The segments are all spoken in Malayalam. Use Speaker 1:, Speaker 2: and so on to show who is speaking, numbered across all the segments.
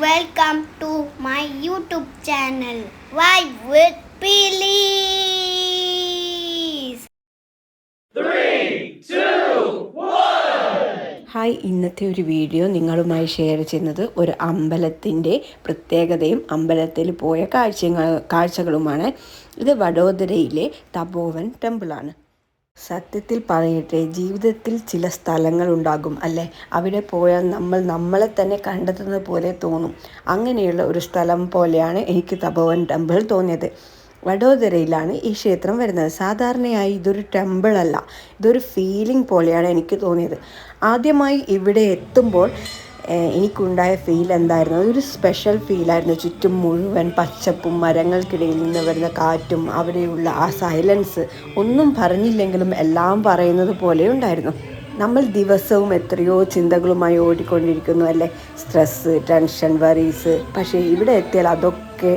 Speaker 1: Welcome to my YouTube channel. Vibe with Please.
Speaker 2: 3, 2, 1.
Speaker 3: Hi, ഇന്നത്തെ ഒരു വീഡിയോ നിങ്ങളുമായി ഷെയർ ചെയ്യുന്നത് ഒരു അമ്പലത്തിൻ്റെ പ്രത്യേകതയും അമ്പലത്തിൽ പോയ കാഴ്ചകളുമാണ്. ഇത് വഡോദരയിലെ തപോവൻ ടെമ്പിളാണ്. സത്യത്തിൽ പറയട്ടെ, ജീവിതത്തിൽ ചില സ്ഥലങ്ങൾ ഉണ്ടാകും അല്ലേ, അവിടെ പോയാൽ നമ്മളെ തന്നെ കണ്ടെത്തുന്നത് പോലെ തോന്നും. അങ്ങനെയുള്ള ഒരു സ്ഥലം പോലെയാണ് എനിക്ക് തപോവൻ ടെമ്പിൾ തോന്നിയത്. വഡോദരയിലാണ് ഈ ക്ഷേത്രം വരുന്നത്. സാധാരണയായി ഇതൊരു ടെമ്പിളല്ല, ഇതൊരു ഫീലിംഗ് പോലെയാണ് എനിക്ക് തോന്നിയത്. ആദ്യമായി ഇവിടെ എത്തുമ്പോൾ എനിക്കുണ്ടായ ഫീൽ എന്തായിരുന്നു? ഒരു സ്പെഷ്യൽ ഫീലായിരുന്നു. ചുറ്റും മുഴുവൻ പച്ചപ്പും മരങ്ങൾക്കിടയിൽ നിന്ന് വരുന്ന കാറ്റും അവിടെയുള്ള ആ സൈലൻസ് ഒന്നും പറഞ്ഞില്ലെങ്കിലും എല്ലാം പറയുന്നത് പോലെ ഉണ്ടായിരുന്നു. നമ്മൾ ദിവസവും എത്രയോ ചിന്തകളുമായി ഓടിക്കൊണ്ടിരിക്കുന്നു അല്ലേ, സ്ട്രെസ്സ്, ടെൻഷൻ, വറീസ്. പക്ഷേ ഇവിടെ എത്തിയാൽ അതൊക്കെ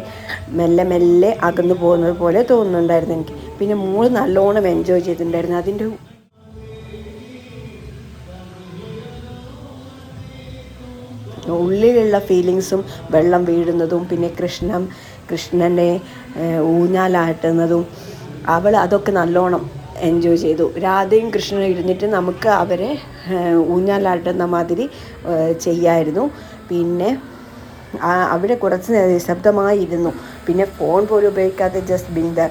Speaker 3: മെല്ലെ മെല്ലെ അകന്നു പോകുന്നത് പോലെ തോന്നുന്നുണ്ടായിരുന്നു എനിക്ക്. പിന്നെ മോള് നല്ലോണം എൻജോയ് ചെയ്തിട്ടുണ്ടായിരുന്നു. അതിൻ്റെ ഉള്ളിലുള്ള ഫീലിങ്സും, വെള്ളം വീഴുന്നതും, പിന്നെ കൃഷ്ണനെ ഊഞ്ഞാലാട്ടുന്നതും അതൊക്കെ നല്ലോണം എൻജോയ് ചെയ്തു. രാധയും കൃഷ്ണനും ഇരുന്നിട്ട് നമുക്ക് അവരെ ഊഞ്ഞാലാട്ടുന്ന മാതിരി ചെയ്യായിരുന്നു. പിന്നെ അവിടെ കുറച്ച് നിശബ്ദമായിരുന്നു. പിന്നെ ഫോൺ പോലും ഉപയോഗിക്കാതെ ജസ്റ്റ് ബീങ് ദർ.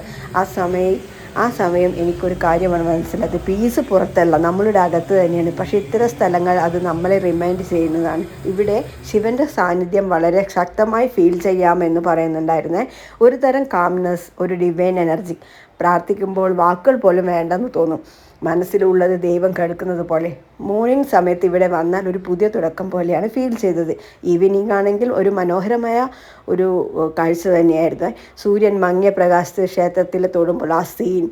Speaker 3: ആ സമയം എനിക്കൊരു കാര്യമാണ് മനസ്സിലായത്. പീസ് പുറത്തല്ല, നമ്മളുടെ അകത്ത് തന്നെയാണ്. പക്ഷേ ഇത്തരം സ്ഥലങ്ങൾ അത് നമ്മളെ റിമൈൻഡ് ചെയ്യുന്നതാണ്. ഇവിടെ ശിവൻ്റെ സാന്നിധ്യം വളരെ ശക്തമായി ഫീൽ ചെയ്യാമെന്ന് പറയുന്നുണ്ടായിരുന്നേ. ഒരു തരം കാംനെസ്, ഒരു ഡിവൈൻ എനർജി. പ്രാർത്ഥിക്കുമ്പോൾ വാക്കുകൾ പോലും വേണ്ടെന്ന് തോന്നും. മനസ്സിലുള്ളത് ദൈവം കേൾക്കുന്നത് പോലെ. മോർണിംഗ് സമയത്ത് ഇവിടെ വന്നാൽ ഒരു പുതിയ തുടക്കം പോലെയാണ് ഫീൽ ചെയ്തത്. ഈവനിങ് ആണെങ്കിൽ ഒരു മനോഹരമായ ഒരു കാഴ്ച തന്നെയായിരുന്നു. സൂര്യൻ മങ്ങിയ പ്രകാശത്തിൽ ക്ഷേത്രത്തിൽ തൊടുമ്പോൾ ആ സീൻ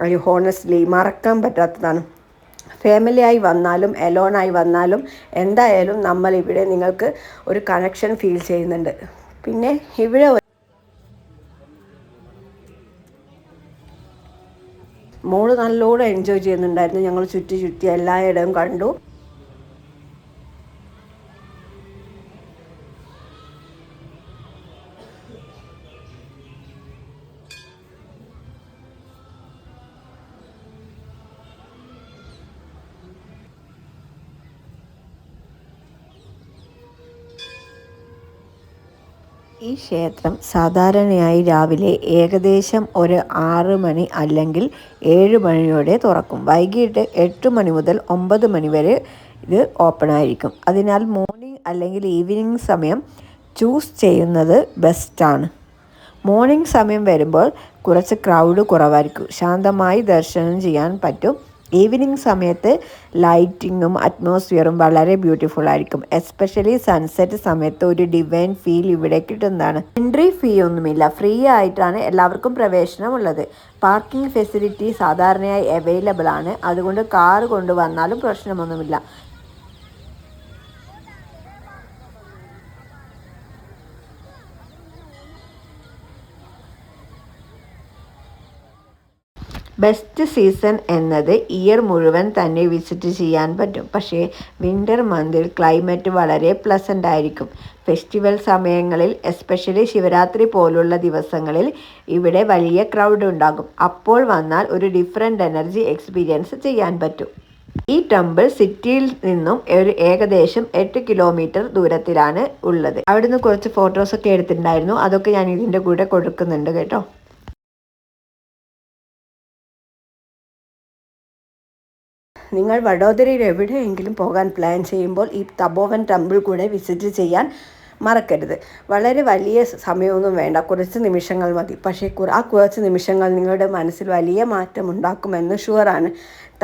Speaker 3: ഒരു ഹോണസ്റ്റ്ലി മറക്കാൻ പറ്റാത്തതാണ്. ഫാമിലിയായി വന്നാലും എലോണായി വന്നാലും എന്തായാലും നമ്മളിവിടെ നിങ്ങൾക്ക് ഒരു കണക്ഷൻ ഫീൽ ചെയ്യുന്നുണ്ട്. പിന്നെ ഇവിടെ മോള് നല്ലോണം എൻജോയ് ചെയ്യുന്നുണ്ടായിരുന്നു. ഞങ്ങൾ ചുറ്റി എല്ലായിടവും കണ്ടു. ഈ ക്ഷേത്രം സാധാരണയായി രാവിലെ ഏകദേശം ഒരു 6 മണി അല്ലെങ്കിൽ 7 മണിയോടെ തുറക്കും. വൈകിട്ട് 8 മണി മുതൽ 9 മണി വരെ ഇത് ഓപ്പൺ ആയിരിക്കും. അതിനാൽ മോർണിംഗ് അല്ലെങ്കിൽ ഈവനിങ് സമയം ചൂസ് ചെയ്യുന്നത് ബെസ്റ്റാണ്. മോർണിംഗ് സമയം വരുമ്പോൾ കുറച്ച് ക്രൗഡ് കുറവായിരിക്കും, ശാന്തമായി ദർശനം ചെയ്യാൻ പറ്റും. ഈവനിങ് സമയത്ത് ലൈറ്റിങ്ങും അറ്റ്മോസ്ഫിയറും വളരെ ബ്യൂട്ടിഫുൾ ആയിരിക്കും. എസ്പെഷ്യലി സൺസെറ്റ് സമയത്ത് ഒരു ഡിവൈൻ ഫീൽ ഇവിടെ കിട്ടുന്നതാണ്. എൻട്രി ഫീ ഒന്നുമില്ല, ഫ്രീ ആയിട്ടാണ് എല്ലാവർക്കും പ്രവേശനമുള്ളത്. പാർക്കിംഗ് ഫെസിലിറ്റി സാധാരണയായി അവൈലബിൾ ആണ്, അതുകൊണ്ട് കാർ കൊണ്ടുവന്നാലും പ്രശ്നമൊന്നുമില്ല. ബെസ്റ്റ് സീസൺ എന്നത് ഇയർ മുഴുവൻ തന്നെ വിസിറ്റ് ചെയ്യാൻ പറ്റും. പക്ഷേ വിൻ്റർ മന്തിൽ ക്ലൈമറ്റ് വളരെ പ്ലസൻ്റ് ആയിരിക്കും. ഫെസ്റ്റിവൽ സമയങ്ങളിൽ, എസ്പെഷ്യലി ശിവരാത്രി പോലുള്ള ദിവസങ്ങളിൽ ഇവിടെ വലിയ ക്രൗഡ് ഉണ്ടാകും. അപ്പോൾ വന്നാൽ ഒരു ഡിഫറെൻ്റ് എനർജി എക്സ്പീരിയൻസ് ചെയ്യാൻ പറ്റും. ഈ ടെമ്പിൾ സിറ്റിയിൽ നിന്നും ഏകദേശം 8 കിലോമീറ്റർ ദൂരത്തിലാണ് ഉള്ളത്. അവിടുന്ന് കുറച്ച് ഫോട്ടോസൊക്കെ എടുത്തിട്ടുണ്ടായിരുന്നു, അതൊക്കെ ഞാൻ ഇതിൻ്റെ കൂടെ കൊടുക്കുന്നുണ്ട് കേട്ടോ. നിങ്ങൾ വഡോദരയിൽ എവിടെയെങ്കിലും പോകാൻ പ്ലാൻ ചെയ്യുമ്പോൾ ഈ തപോവൻ ടെമ്പിൾ കൂടെ വിസിറ്റ് ചെയ്യാൻ മറക്കരുത്. വളരെ വലിയ സമയമൊന്നും വേണ്ട, കുറച്ച് നിമിഷങ്ങൾ മതി. പക്ഷേ ആ കുറച്ച് നിമിഷങ്ങൾ നിങ്ങളുടെ മനസ്സിൽ വലിയ മാറ്റം ഉണ്ടാക്കുമെന്ന് ഷുവറാണ്.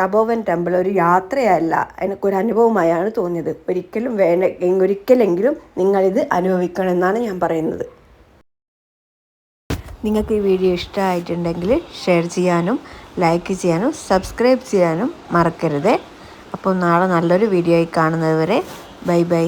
Speaker 3: തപോവൻ ടെമ്പിൾ ഒരു യാത്രയല്ല, എനിക്കൊരു അനുഭവമായാണ് തോന്നിയത്. ഒരിക്കലെങ്കിലും നിങ്ങളിത് അനുഭവിക്കണമെന്നാണ് ഞാൻ പറയുന്നത്. നിങ്ങൾക്ക് ഈ വീഡിയോ ഇഷ്ടമായിട്ടുണ്ടെങ്കിൽ ഷെയർ ചെയ്യാനും ലൈക്ക് ചെയ്യാനും സബ്സ്ക്രൈബ് ചെയ്യാനും മറക്കരുത്. അപ്പോൾ നാളെ നല്ലൊരു വീഡിയോ ആയി കാണുന്നത് വരെ ബൈ ബൈ.